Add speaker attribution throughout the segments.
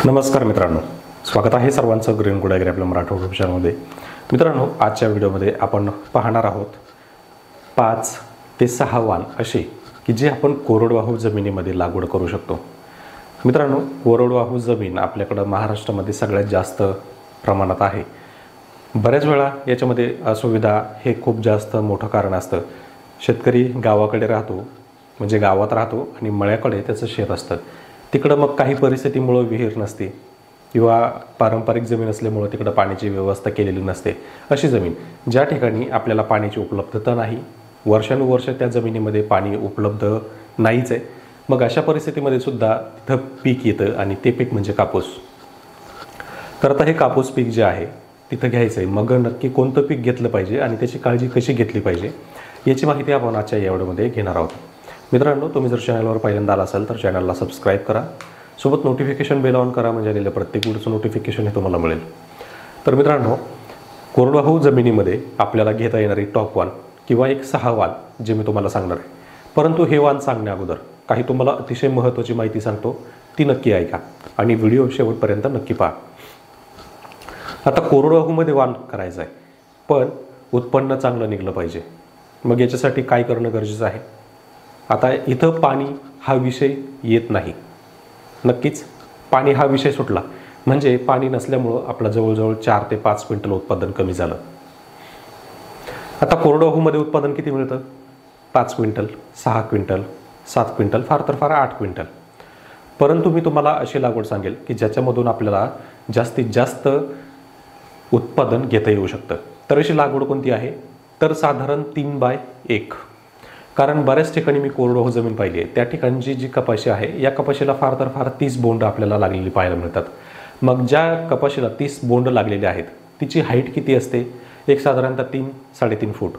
Speaker 1: नमस्कार मित्रांनो, स्वागत आहे सर्वांचं ग्रीन गुड ॲग्री आपल्या मराठी यूट्यूब चॅनलमध्ये। मित्रांनो, आजच्या व्हिडिओमध्ये आपण पाहणार आहोत 5 ते 6 वाण असे की जे आपण कोरडवाहू जमिनीमध्ये लागवड करू शकतो। मित्रांनो, कोरडवाहू जमीन आपल्याकडे महाराष्ट्रामध्ये सगळ्यात जास्त प्रमाणात आहे। बऱ्याच वेळा याच्यामध्ये असुविधा हे खूप जास्त मोठं कारण असतं। शेतकरी गावाकडे राहतो, म्हणजे गावात राहतो आणि मळ्याकडे त्याचं शेत असतं। तिकडं मग काही परिस्थितीमुळे विहीर नसते किंवा पारंपरिक जमीन असल्यामुळे तिकडं पाण्याची व्यवस्था केलेली नसते। अशी जमीन ज्या ठिकाणी आपल्याला पाण्याची उपलब्धता नाही, वर्षानुवर्ष त्या जमिनीमध्ये पाणी उपलब्ध नाहीच आहे, मग अशा परिस्थितीमध्ये सुद्धा तिथं पीक येतं आणि ते पीक म्हणजे कापूस। तर आता हे कापूस पीक जे आहे तिथं घ्यायचं आहे, मग नक्की कोणतं पीक घेतलं पाहिजे आणि त्याची काळजी कशी घेतली पाहिजे याची माहिती आपण आजच्या या व्हिडिओमध्ये घेणार आहोत। मित्रांनो, तुम्ही जर चॅनलवर पहिल्यांदा आला असाल तर चॅनलला सबस्क्राईब करा, सोबत नोटिफिकेशन बेल ऑन करा, म्हणजे आलेलं प्रत्येक व्हिडिओचं नोटिफिकेशन हे तुम्हाला मिळेल। तर मित्रांनो, कोरडवाहू जमिनीमध्ये आपल्याला घेता येणारी टॉप वाण किंवा एक 6 वाण जे मी तुम्हाला सांगणार आहे। परंतु हे वाण सांगण्या अगोदर काही तुम्हाला अतिशय महत्त्वाची माहिती सांगतो, ती नक्की ऐका आणि व्हिडिओ शेवटपर्यंत नक्की पहा। आता कोरडवाहूमध्ये वाण करायचं आहे, पण उत्पन्न चांगलं निघलं पाहिजे, मग याच्यासाठी काय करणं गरजेचं आहे? आता इथं पाणी हा विषय येत नाही, नक्कीच पाणी हा विषय सुटला म्हणजे पाणी नसल्यामुळं आपलं जवळजवळ 4 ते 5 क्विंटल उत्पादन कमी झालं। आता कोरडवाहूमध्ये उत्पादन किती मिळतं? 5 क्विंटल, 6 क्विंटल, 7 क्विंटल, फार तर फार 8 क्विंटल। परंतु मी तुम्हाला अशी लागवड सांगेल की ज्याच्यामधून आपल्याला जास्तीत जास्त उत्पादन घेता येऊ शकतं। तर अशी लागवड कोणती आहे? तर साधारण 3/1। कारण बऱ्याच ठिकाणी मी कोरडवाहू जमीन पाहिली आहे, त्या ठिकाणची जी कपाशी आहे या कपाशीला फार तर फार 30 बोंड आपल्याला लागलेली पाहायला मिळतात। मग ज्या कपाशीला 30 बोंड लागलेले आहेत तिची हाईट किती असते? एक साधारणतः 3-3.5 फूट।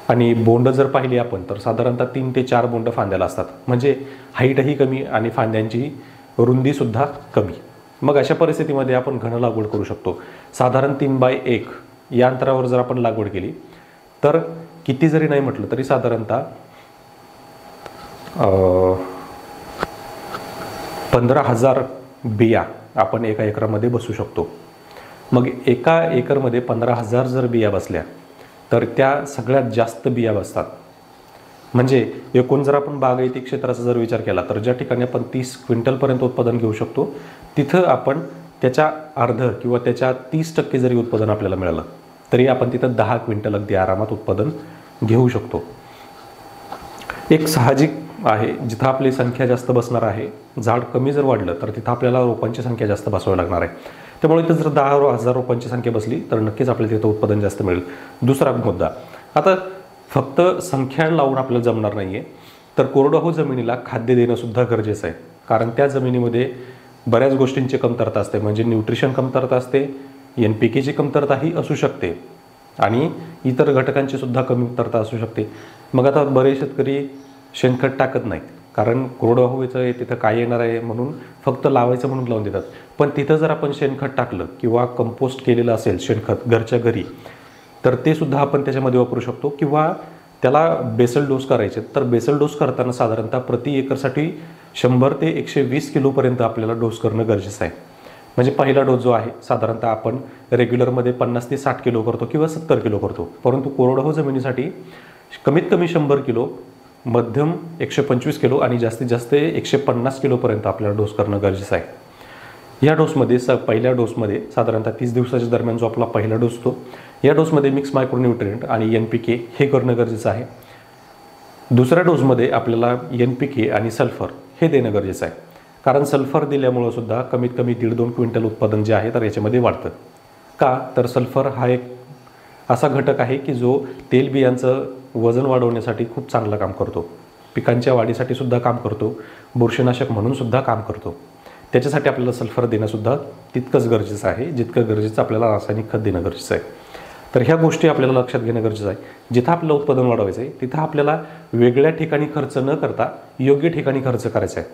Speaker 1: आणि बोंड जर पाहिली आपण तर साधारणतः 3 ते 4 बोंड फांद्याला असतात, म्हणजे हाईटही कमी आणि फांद्यांची रुंदीसुद्धा कमी। मग अशा परिस्थितीमध्ये आपण घन लागवड करू शकतो। साधारण 3/1 या अंतरावर जर आपण लागवड केली तर किती जरी नाही म्हटलं तरी साधारणतः 15,000 बिया आपण एका एकरामध्ये बसू शकतो। मग एका एकरमध्ये 15,000 जर बिया बसल्या तर त्या सगळ्यात जास्त बिया बसतात। म्हणजे एकूण जर आपण बागायती क्षेत्राचा जर विचार केला तर ज्या ठिकाणी आपण 30 क्विंटलपर्यंत उत्पादन घेऊ शकतो तिथं आपण त्याच्या अर्ध किंवा त्याच्या 30% जरी उत्पादन आपल्याला मिळालं तरी आपण तिथं 10 क्विंटल अगदी आरामात उत्पादन घेऊ शकतो। एक साहजिक आहे, जिथं आपली संख्या जास्त बसणार आहे, झाड कमी जर वाढलं तर तिथं आपल्याला रोपांची संख्या जास्त बसवावी लागणार आहे। त्यामुळे इथं जर 10,000 रोपांची संख्या बसली तर नक्कीच आपल्याला तिथं उत्पादन जास्त मिळेल। दुसरा मुद्दा, आता फक्त संख्या लावून आपल्याला जमणार नाही आहे, तर कोरडवाहू जमिनीला खाद्य देणं सुद्धा गरजेचं आहे। कारण त्या जमिनीमध्ये बऱ्याच गोष्टींची कमतरता असते, म्हणजे न्यूट्रिशन कमतरता असते, NPKची कमतरताही असू शकते आणि इतर घटकांची सुद्धा कमतरता असू शकते। मग आता बरेच शेतकरी शेणखत टाकत नाहीत, कारण कोरडवाहूचं तिथं काय येणार आहे म्हणून फक्त लावायचं म्हणून लावून देतात। पण तिथं जर आपण शेणखत टाकलं किंवा कंपोस्ट केलेलं असेल शेणखत घरच्या घरी तर ते सुद्धा आपण त्याच्यामध्ये वापरू शकतो। किंवा त्याला बेसल डोस करायचे तर बेसल डोस करताना साधारणतः प्रति एकरसाठी 100 ते 120 किलोपर्यंत आपल्याला डोस करणं गरजेचं आहे। म्हणजे पहिला डोस जो आहे साधारणतः आपण रेग्युलरमध्ये 50 ते 60 किलो करतो किंवा 70 किलो करतो, परंतु कोरडवाहू जमिनीसाठी कमीत कमी 100 किलो, मध्यम 125 किलो आणि जास्तीत जास्त 150 किलोपर्यंत आपल्याला डोस करणं गरजेचं आहे। या डोसमध्ये पहिल्या डोसमध्ये साधारणतः 30 दिवसाच्या दरम्यान जो आपला पहिला डोस असतो, या डोसमध्ये मिक्स मायक्रोन्यूट्रिएंट आणि NPK हे करणं गरजेचं आहे। दुसऱ्या डोसमध्ये आपल्याला NPK आणि सल्फर हे देणं गरजेचं आहे, कारण सल्फर दिल्यामुळं सुद्धा कमीत कमी 1.5-2 क्विंटल उत्पादन जे आहे तर याच्यामध्ये वाढतं। का तर सल्फर हा एक असा घटक आहे की जो तेलबियांचं वजन वाढवण्यासाठी खूप चांगलं काम करतो, पिकांच्या वाढीसाठी सुद्धा काम करतो, बुरशीनाशक म्हणून सुद्धा काम करतो। त्याच्यासाठी आपल्याला सल्फर देणंसुद्धा तितकंच गरजेचं आहे जितकं गरजेचं आपल्याला रासायनिक खत देणं गरजेचं आहे। तर ह्या गोष्टी आपल्याला लक्षात घेणं गरजेचं आहे। जिथं आपल्याला उत्पादन वाढवायचं आहे तिथं आपल्याला वेगळ्या ठिकाणी खर्च न करता योग्य ठिकाणी खर्च करायचा आहे,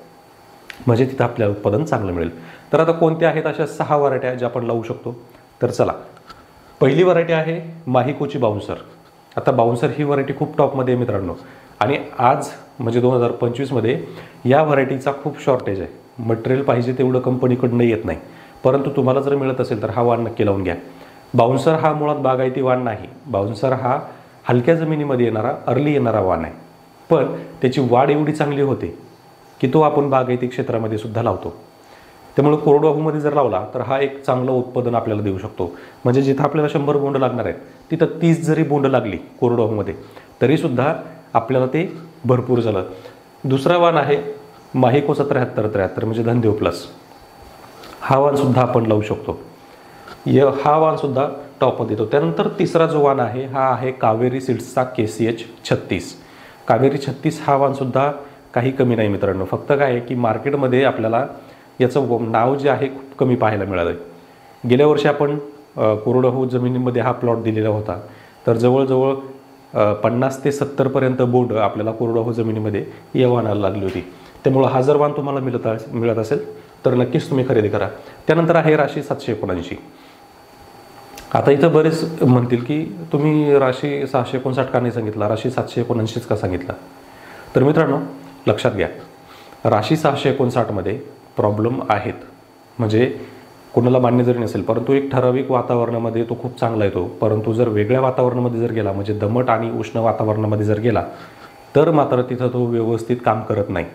Speaker 1: म्हणजे तिथं आपल्याला उत्पादन चांगलं मिळेल। तर आता कोणत्या आहेत अशा 6 व्हरायट्या ज्या आपण लावू शकतो? तर चला, पहिली व्हरायटी आहे माहिकोची बाउन्सर। आता बाउन्सर ही व्हरायटी खूप टॉपमध्ये आहे मित्रांनो, आणि आज म्हणजे 2025 मध्ये या व्हरायटीचा खूप शॉर्टेज आहे। मटेरियल पाहिजे तेवढं कंपनीकडनं येत नाही, परंतु तुम्हाला जर मिळत असेल तर हा वाण नक्की लावून घ्या. बाउन्सर हा मुळात बागायती वाण नाही. बाउन्सर हा हलक्या जमिनीमध्ये येणारा अर्ली येणारा वाण आहे, पण त्याची वाढ एवढी चांगली होते की तो आपण बागायती क्षेत्रामध्ये सुद्धा लावतो. त्यामुळे कोरडवाहूमध्ये जर लावला तर हा एक चांगलं उत्पादन आपल्याला देऊ शकतो. म्हणजे जिथं आपल्याला 100 बोंड लागणार आहेत तिथं 30 जरी बोंड लागली कोरडवाहूमध्ये तरीसुद्धा आपल्याला ते भरपूर झालं. दुसरा वाण आहे माहिको 7373 म्हणजे धनदेव प्लस. हा वाणसुद्धा आपण लावू शकतो. हा वाणसुद्धा टॉपमध्ये येतो. त्यानंतर तिसरा जो वाण आहे हा आहे कावेरी सीड्सचा KCH 36. कावेरी 36 हा वाणसुद्धा काही कमी नाही मित्रांनो. फक्त काय आहे की मार्केटमध्ये आपल्याला याचं नाव जे आहे खूप कमी पाहायला मिळालं आहे. गेल्या वर्षी आपण कोरडवाहू जमिनीमध्ये हा प्लॉट दिलेला होता, तर जवळजवळ 50 ते 70पर्यंत बोंड आपल्याला कोरडवाहू जमिनीमध्ये या वाणाला लागली होती. त्यामुळं हा जर वाण तुम्हाला मिळत असेल तर नक्कीच तुम्ही खरेदी करा. त्यानंतर आहे राशी 779. आता इथं बरेच म्हणतील की तुम्ही राशी 659 का नाही सांगितला, राशी 779 का सांगितला. तर मित्रांनो लक्षात घ्या, राशी 659मध्ये प्रॉब्लेम आहेत. म्हणजे कोणाला मान्य जरी नसेल परंतु एक ठराविक वातावरणामध्ये तो खूप चांगला येतो, परंतु जर वेगळ्या वातावरणामध्ये जर गेला म्हणजे दमट आणि उष्ण वातावरणामध्ये जर गेला तर मात्र तिथं तो व्यवस्थित काम करत नाही.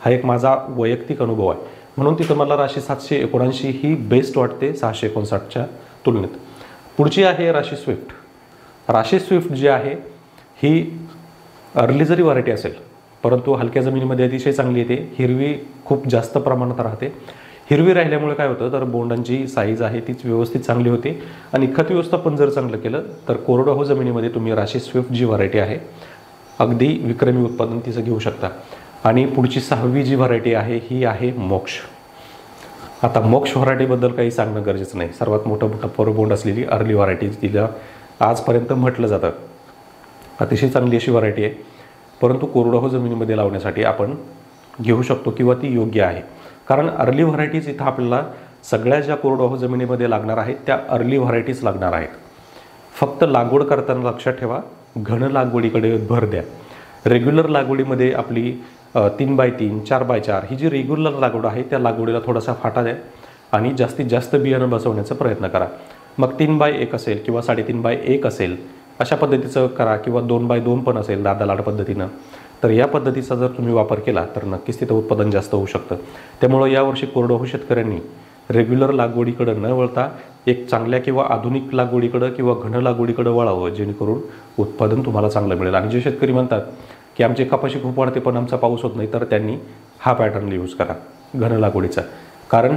Speaker 1: हा एक माझा वैयक्तिक अनुभव आहे. म्हणून तिथं मला राशी 779 ही बेस्ट वाटते 659च्या तुलनेत. पुढची आहे राशी स्विफ्ट. राशी स्विफ्ट जी आहे ही अर्ली जरी व्हरायटी असेल परंतु हलक्या जमिनीमध्ये अतिशय चांगली येते. हिरवी खूप जास्त प्रमाणात राहते. हिरवी राहिल्यामुळे काय होतं तर बोंडांची साईज आहे तीच व्यवस्थित चांगली होते आणि खत व्यवस्थापन जर चांगलं केलं तर कोरडवाहू जमिनीमध्ये तुम्ही राशी स्विफ्ट जी व्हरायटी आहे अगदी विक्रमी उत्पादन तिचं घेऊ शकता. आणि पुढची 6वी जी व्हरायटी आहे ही आहे मोक्ष. आता मोक्ष व्हरायटीबद्दल काही सांगणं गरजेचं नाही. सर्वात मोठं बोंड असलेली अर्ली व्हरायटी तिला आजपर्यंत म्हटलं जातं. अतिशय चांगली अशी व्हरायटी आहे, परंतु कोरडवाहू जमिनीमध्ये लावण्यासाठी आपण घेऊ शकतो किंवा ती योग्य आहे. कारण अर्ली व्हरायटीज इथं आपल्याला सगळ्या ज्या कोरडवाहू जमिनीमध्ये लागणार आहेत त्या अर्ली व्हरायटीज लागणार आहेत. फक्त लागवड करताना लक्षात ठेवा, घन लागवडीकडे भर द्या. रेग्युलर लागवडीमध्ये आपली 3x3 4x4 ही जी रेग्युलर लागवड आहे त्या लागवडीला थोडासा फाटा द्या आणि जास्तीत जास्त बियाणं बसवण्याचा प्रयत्न करा. मग 3x1 असेल किंवा 3.5x1 असेल अशा पद्धतीचं करा किंवा 2x2 पण असेल दादा लाड पद्धतीनं. तर या पद्धतीचा जर तुम्ही वापर केला तर नक्कीच तिथं उत्पादन जास्त होऊ शकतं. त्यामुळं यावर्षी कोरडवाहू शेतकऱ्यांनी रेग्युलर लागवडीकडं न वळता एक चांगल्या किंवा आधुनिक लागवडीकडं किंवा घन लागवडीकडं वळावं, जेणेकरून उत्पादन तुम्हाला चांगलं मिळेल. आणि जे शेतकरी म्हणतात की आमची कपाशी खूप वाढते पण आमचा पाऊस होत नाही, तर त्यांनी हा पॅटर्न यूज करा घन लागवडीचा. कारण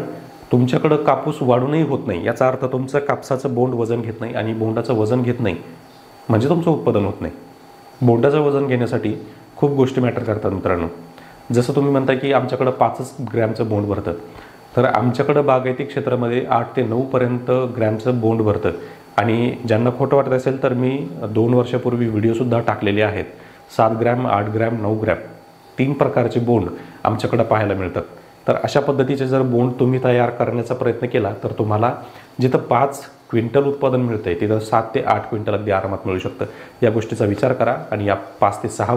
Speaker 1: तुमच्याकडं कापूस वाढूनही होत नाही याचा अर्थ तुमचं कापसाचं बोंड वजन घेत नाही आणि बोंडाचं वजन घेत नाही म्हणजे तुमचं उत्पादन होत नाही. बोंडाचं वजन घेण्यासाठी खूप गोष्टी मॅटर करतात मित्रांनो. जसं तुम्ही म्हणता की आमच्याकडं 5 ग्रॅमचं बोंड भरतं, तर आमच्याकडं बागायती क्षेत्रामध्ये 8 ते 9पर्यंत ग्रॅमचं बोंड भरतं. आणि ज्यांना खोटं वाटत असेल तर मी 2 वर्षापूर्वी व्हिडिओसुद्धा टाकलेले आहेत. 7 ग्रॅम 8 ग्रॅम 9 ग्रॅम 3 प्रकारचे बोंड आमच्याकडं पाहायला मिळतात. तर अशा पद्धतीचे जर बोंड तुम्ही तयार करण्याचा प्रयत्न केला तर तुम्हाला जिथं 5 क्विंटल उत्पादन मिळतं आहे तिथं 7 ते 8 क्विंटल अगदी आरामात मिळू शकतं. या गोष्टीचा विचार करा आणि या 5 ते 6